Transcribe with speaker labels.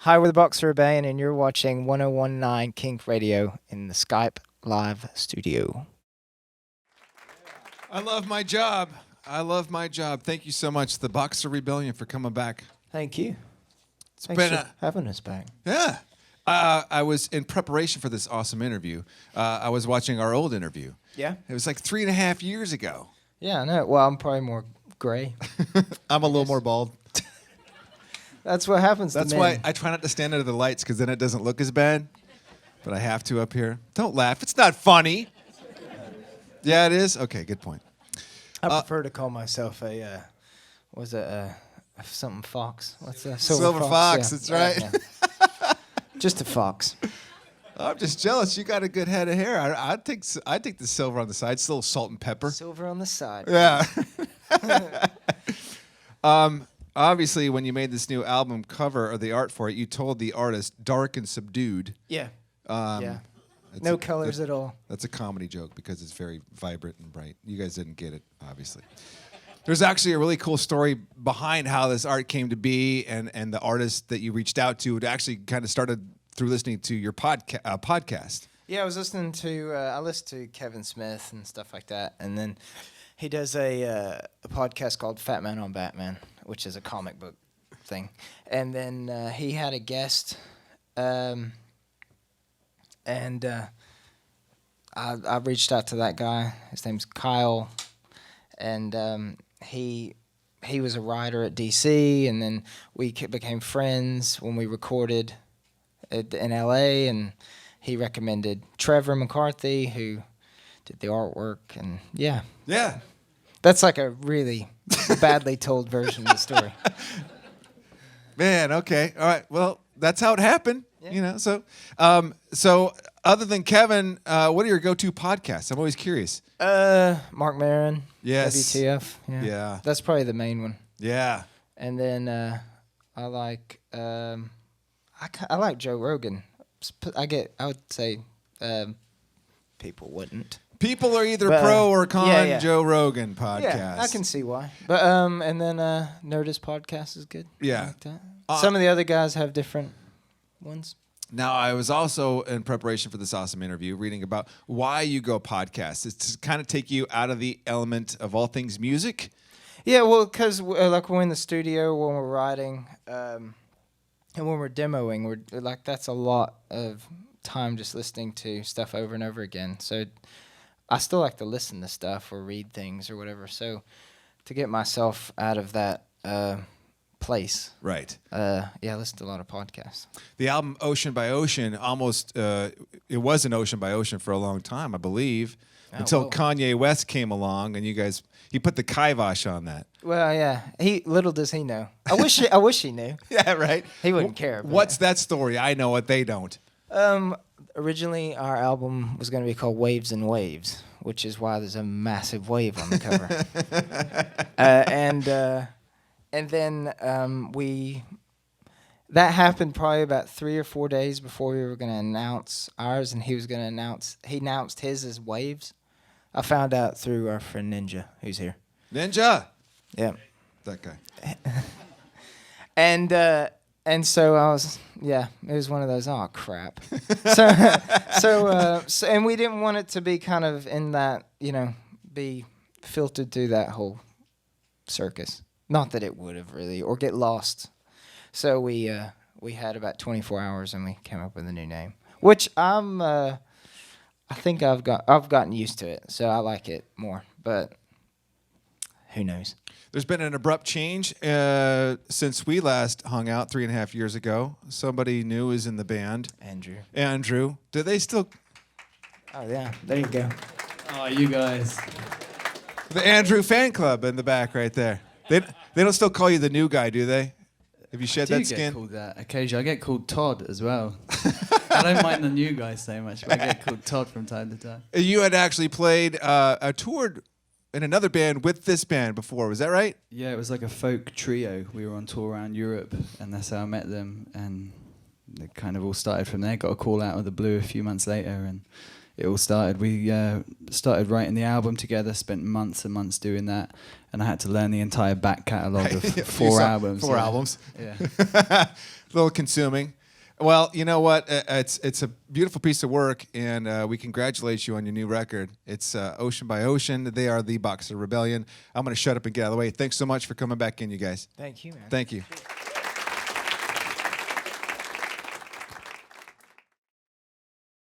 Speaker 1: Hi, we're the Boxer Rebellion, and you're watching 101.9 KINK Radio in the Skype live studio.
Speaker 2: I love my job. I love my job. Thank you so much, the Boxer Rebellion, for coming back.
Speaker 1: Thank you.
Speaker 2: It's
Speaker 1: Thanks
Speaker 2: been
Speaker 1: for having us back.
Speaker 2: Yeah. I was in preparation for this awesome interview. I was watching our old interview.
Speaker 1: Yeah?
Speaker 2: It was like 3.5 years ago.
Speaker 1: Yeah, I know. Well, I'm probably more gray.
Speaker 2: I'm a little more bald.
Speaker 1: That's what happens
Speaker 2: That's
Speaker 1: to men.
Speaker 2: why I try not to stand under the lights, because then it doesn't look as bad. But I have to up here. Don't laugh. It's not funny. Yeah, it is? Okay, good point.
Speaker 1: I prefer to call myself something fox? What's that?
Speaker 2: Silver fox,
Speaker 1: yeah.
Speaker 2: that's right.
Speaker 1: Yeah. Just a fox.
Speaker 2: I'm just jealous. You got a good head of hair. I'd take the silver on the side. It's a little salt and pepper.
Speaker 1: Silver on the side.
Speaker 2: Yeah. Obviously, when you made this new album cover or the art for it, you told the artist dark and subdued.
Speaker 1: Yeah.
Speaker 2: Yeah.
Speaker 1: No colors at all.
Speaker 2: That's a comedy joke because it's very vibrant and bright. You guys didn't get it, obviously. There's actually a really cool story behind how this art came to be, and the artist that you reached out to. It actually kind of started through listening to your podcast.
Speaker 1: Yeah, I was listening to I listened to Kevin Smith and stuff like that, and then he does a podcast called Fat Man on Batman, which is a comic book thing, and then he had a guest, and I reached out to that guy. His name's Kyle, and he was a writer at DC, and then we became friends when we recorded in LA, and he recommended Trevor McCarthy, who did the artwork, and yeah. That's like a really badly told version of the story.
Speaker 2: Man, okay, all right. Well, that's how it happened.
Speaker 1: Yeah.
Speaker 2: You know. So other than Kevin, what are your go-to podcasts? I'm always curious.
Speaker 1: Mark Maron.
Speaker 2: Yes.
Speaker 1: WTF.
Speaker 2: Yeah.
Speaker 1: That's probably the main one.
Speaker 2: Yeah.
Speaker 1: And then I like Joe Rogan. I would say people wouldn't.
Speaker 2: People are either pro or con
Speaker 1: yeah.
Speaker 2: Joe Rogan podcast.
Speaker 1: Yeah, I can see why. But and then Nerdist podcast is good.
Speaker 2: Yeah.
Speaker 1: I like that. Some of the other guys have different ones.
Speaker 2: Now, I was also, in preparation for this awesome interview, reading about why you go podcasts. It's to kind of take you out of the element of all things music.
Speaker 1: Yeah, well, because like we're in the studio, when we're writing, and when we're demoing, we're like, that's a lot of time just listening to stuff over and over again. So I still like to listen to stuff or read things or whatever. So to get myself out of that place.
Speaker 2: Right.
Speaker 1: I listen to a lot of podcasts.
Speaker 2: The album Ocean by Ocean, almost, it was an Ocean by Ocean for a long time, I believe, until Kanye West came along and he put the kibosh on that.
Speaker 1: Well, yeah. Little does he know. I wish he knew.
Speaker 2: Yeah, right.
Speaker 1: He wouldn't care.
Speaker 2: What's that story? I know it. They don't.
Speaker 1: Originally, our album was going to be called Waves and Waves, which is why there's a massive wave on the cover. And then that happened probably about 3 or 4 days before we were going to announce ours, and he announced his as Waves. I found out through our friend Ninja, who's here.
Speaker 2: Ninja.
Speaker 1: Yeah.
Speaker 2: That guy.
Speaker 1: And so I was, it was one of those, oh crap. So and we didn't want it to be kind of in that, be filtered through that whole circus. Not that it would have really, or get lost. So we had about 24 hours and we came up with a new name, which I think I've gotten used to it, so I like it more. But who knows?
Speaker 2: There's been an abrupt change since we last hung out 3.5 years ago. Somebody new is in the band. Andrew. Do they still?
Speaker 1: Oh yeah, there you go.
Speaker 3: Oh, you guys.
Speaker 2: The Andrew fan club in the back right there. They don't still call you the new guy, do they? Have you shed that skin?
Speaker 3: I get called that occasionally. I get called Todd as well. I don't mind the new guy so much, but I get called Todd from time to time.
Speaker 2: You had actually played toured in another band with this band before, was that right?
Speaker 3: Yeah, it was like a folk trio. We were on tour around Europe, and that's how I met them, and it kind of all started from there. Got a call out of the blue a few months later, and it all started. We started writing the album together, spent months and months doing that, and I had to learn the entire back catalogue of four albums.
Speaker 2: Four albums.
Speaker 3: Yeah.
Speaker 2: A little consuming. Well, you know what? It's a beautiful piece of work, and we congratulate you on your new record. It's Ocean by Ocean. They are the Boxer Rebellion. I'm going to shut up and get out of the way. Thanks so much for coming back in, you guys.
Speaker 1: Thank you, man.
Speaker 2: Thank you.